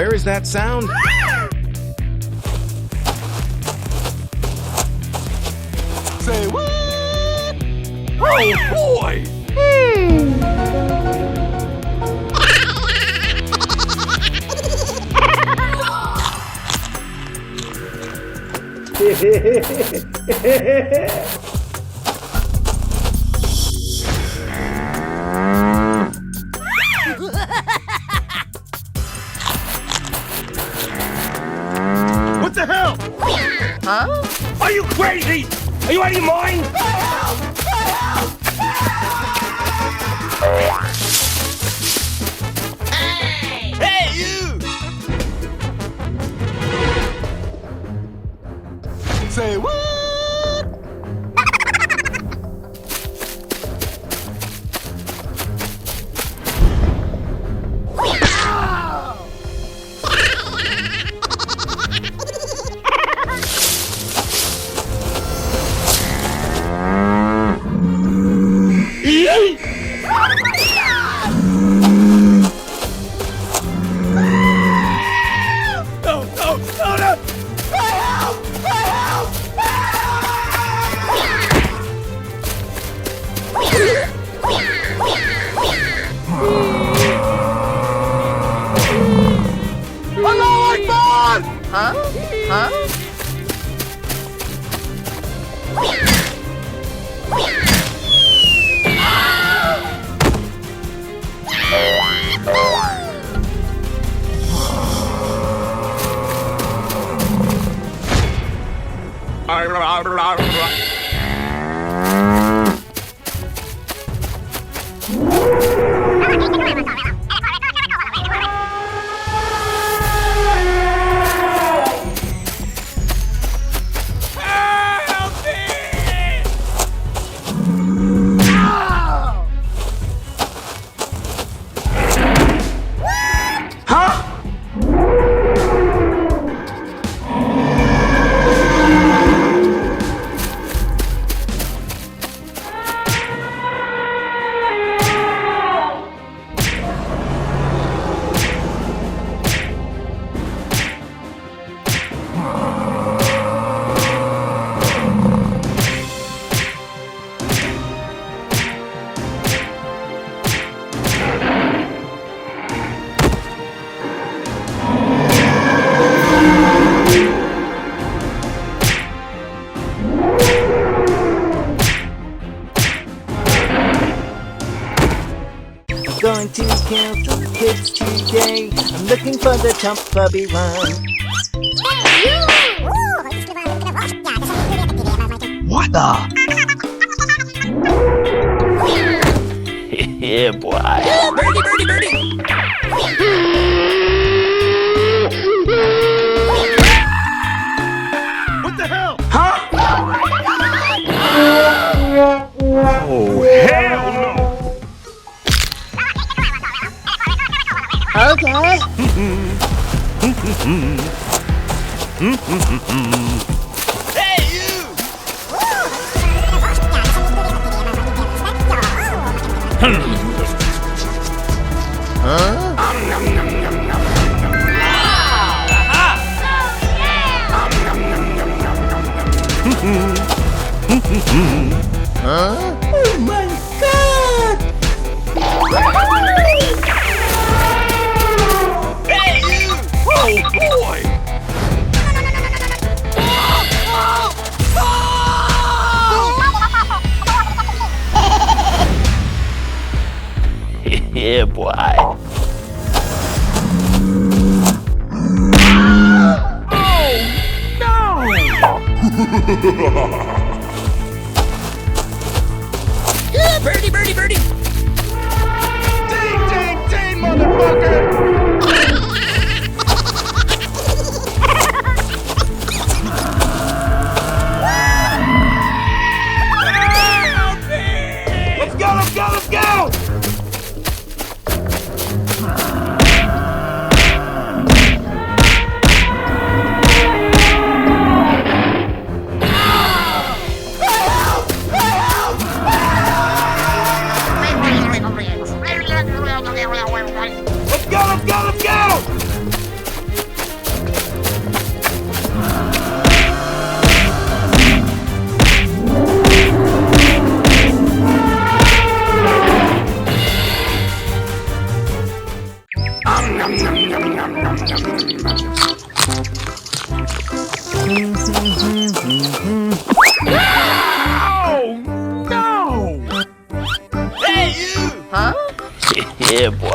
Where is that sound? Say what? Oh boy! What the hell? Huh? Are you crazy? Are you out of your mind? Hey, you! Say what? Huh? Huh? Going to kill some kids today. I'm looking for the top puppy one. What the? Yeah, boy. Birdie, birdie, birdie! What the hell? Oh, hell no! Okay. Hey, you! Oh my God! Hey, you! Oh boy! Yeah, boy. Yeah, birdie, birdie, birdie! Ding, ding, ding, motherfucker! Let's go, let's go, let's go! Let's go, let's go! Oh, no! Hey, you! Huh? Yeah, boy.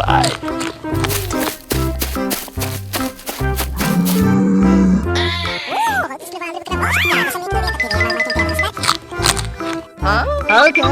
Huh? Okay.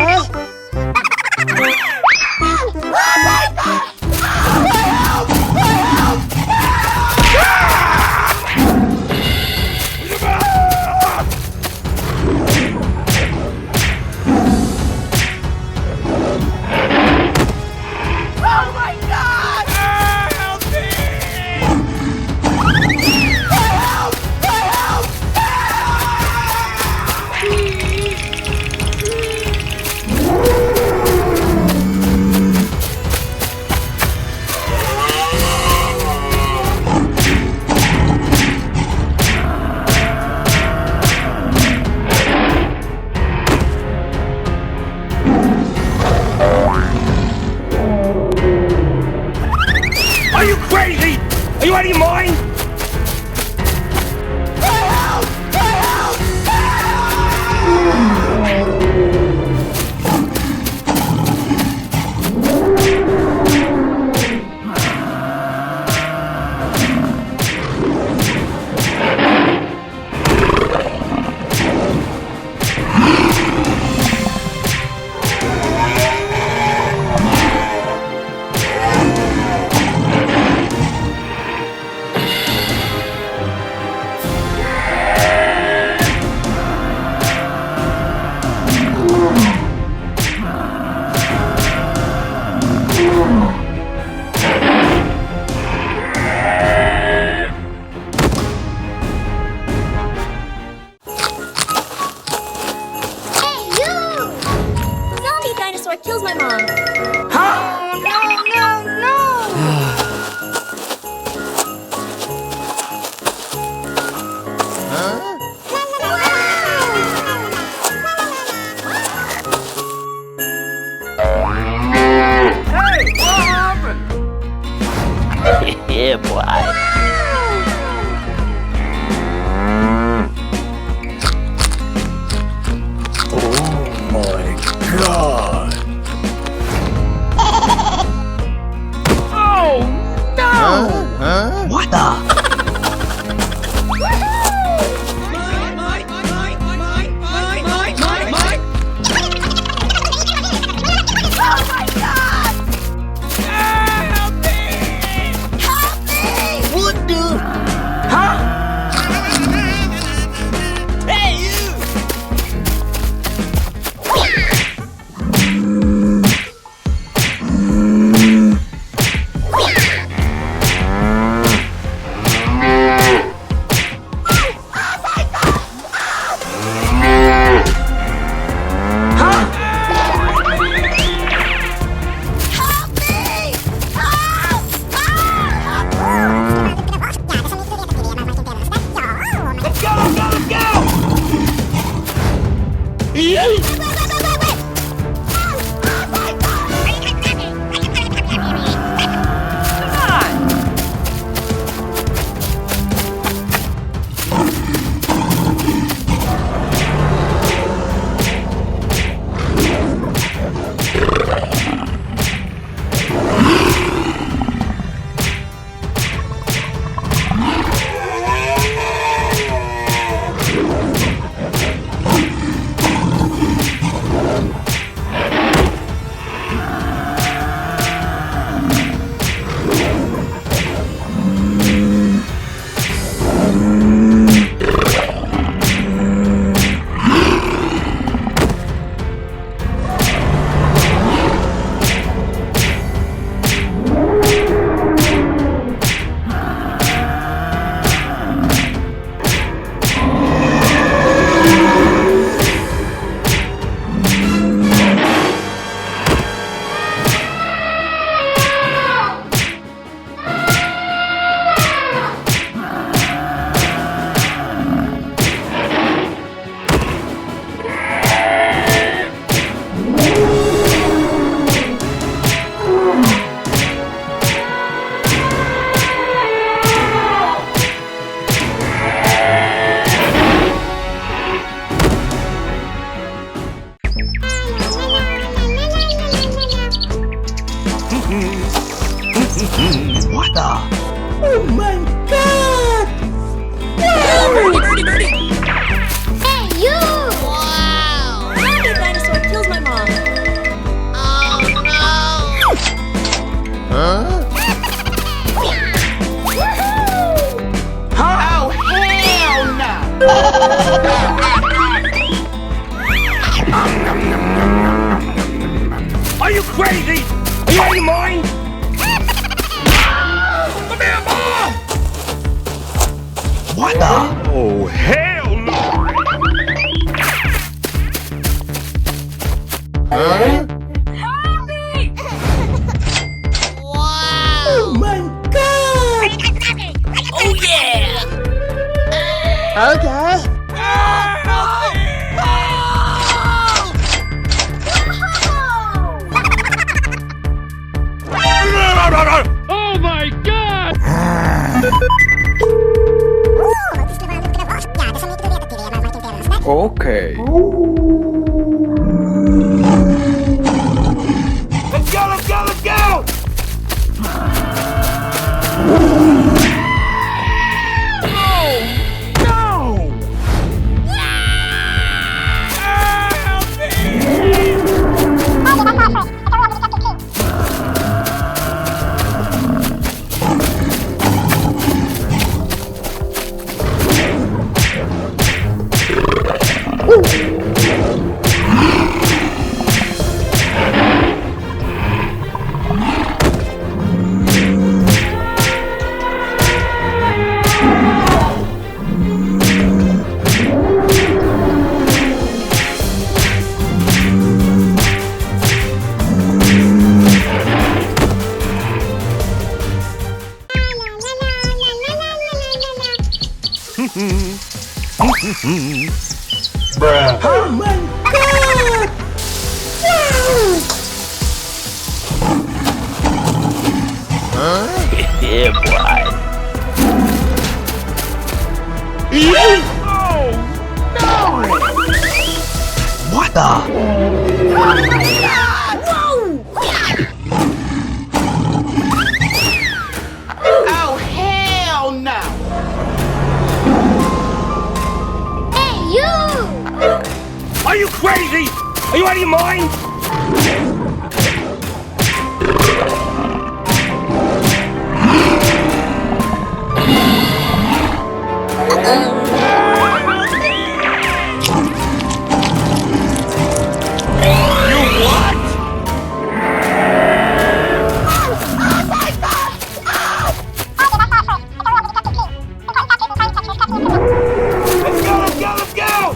Are you crazy? Are you out of your mind? Zombie dinosaur kills my mom. Hey, what happened? Yeah, boy. Oh, no! What the? What the? Hey, you! crazy? Are you out of your mind? Come here, Mom! What the? Oh, hell no! Oh my god! Oh yeah! Okay. Oh my god! Okay. Let's go, let's go, let's go! No! Bruh. Oh my god! Yeah, boy. What the? Oh hell no! Hey, you! Are you crazy? Are you out of your mind? Let's go, let's go, let's go!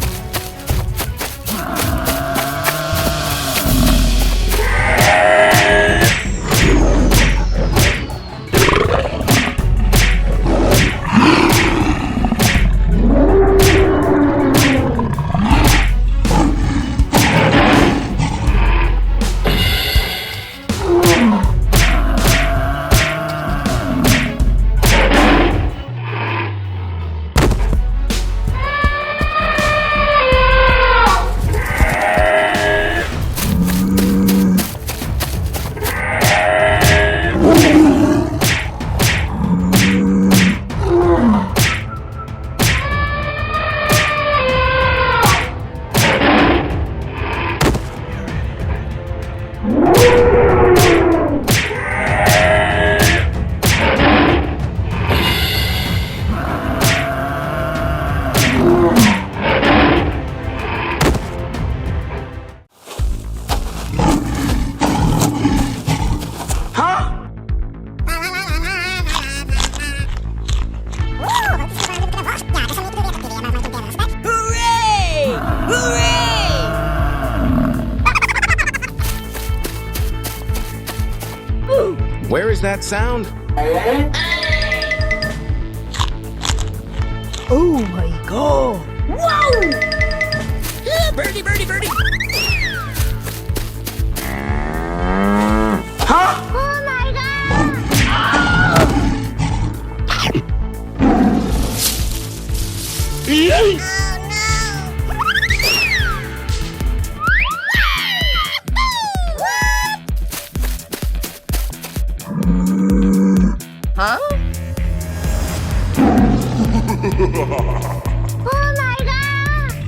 Where is that sound? Oh my god! Birdie, birdie, birdie! Oh my god! Huh? Oh my god!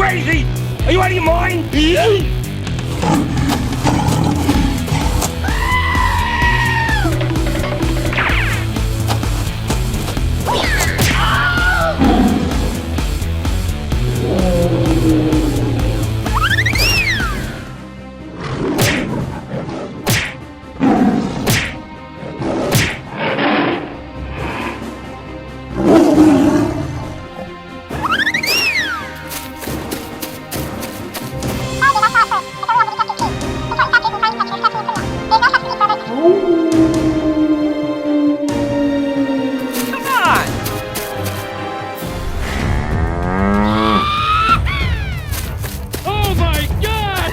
crazy? Are you out of your mind? Oh my god!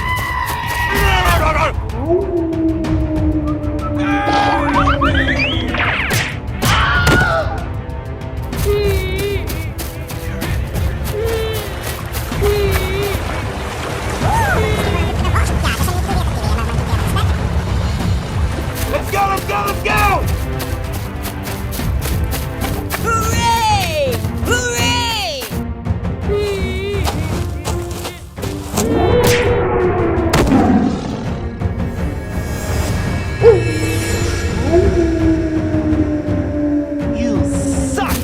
Let's go, let's go, let's go! Hooray! Hooray! You suck!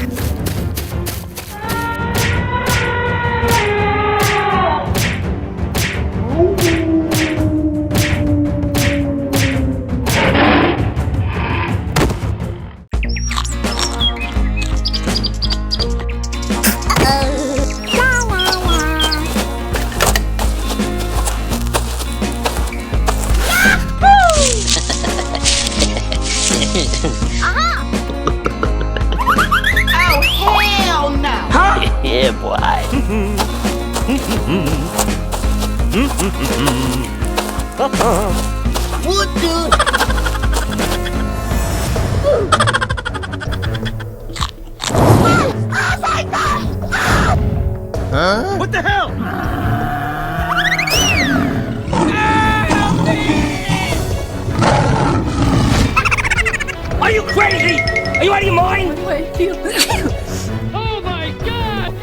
Oh, hell no! Yeah, boy. What the? What the hell? Are you crazy? Are you out of your mind? Oh my god!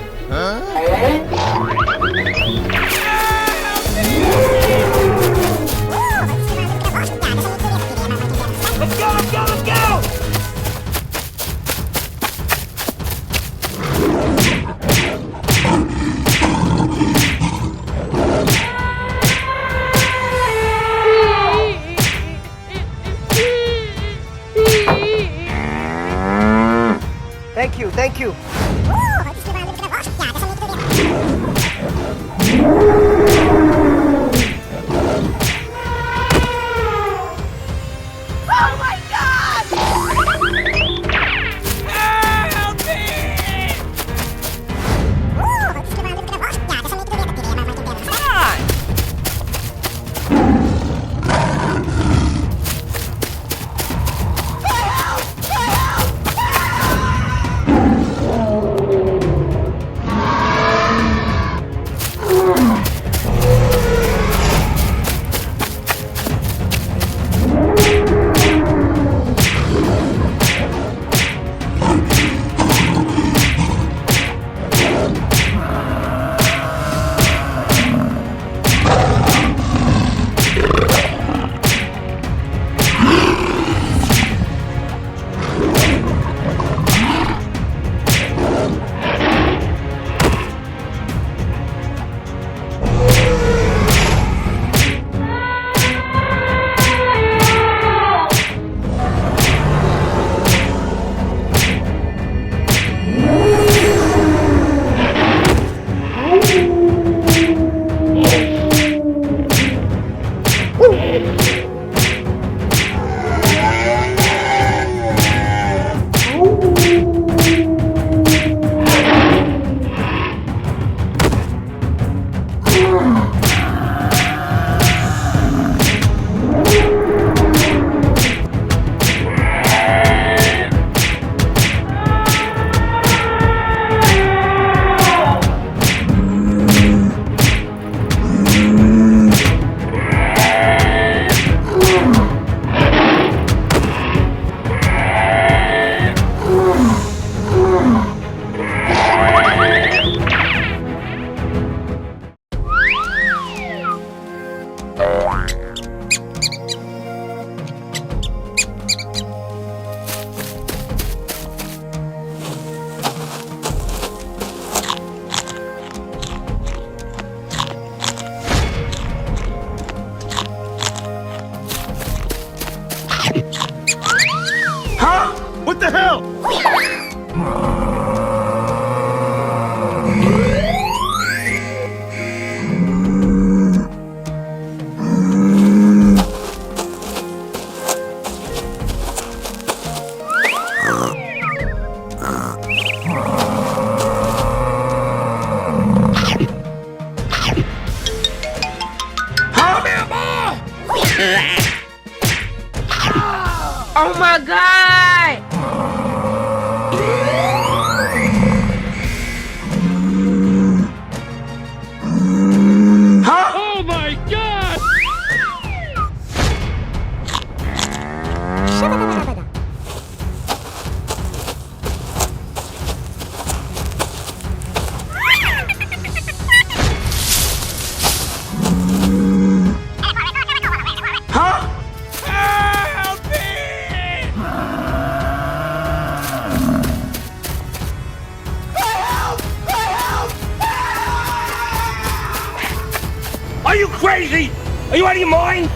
Let's go, let's go, let's go! crazy? Are you out of your mind?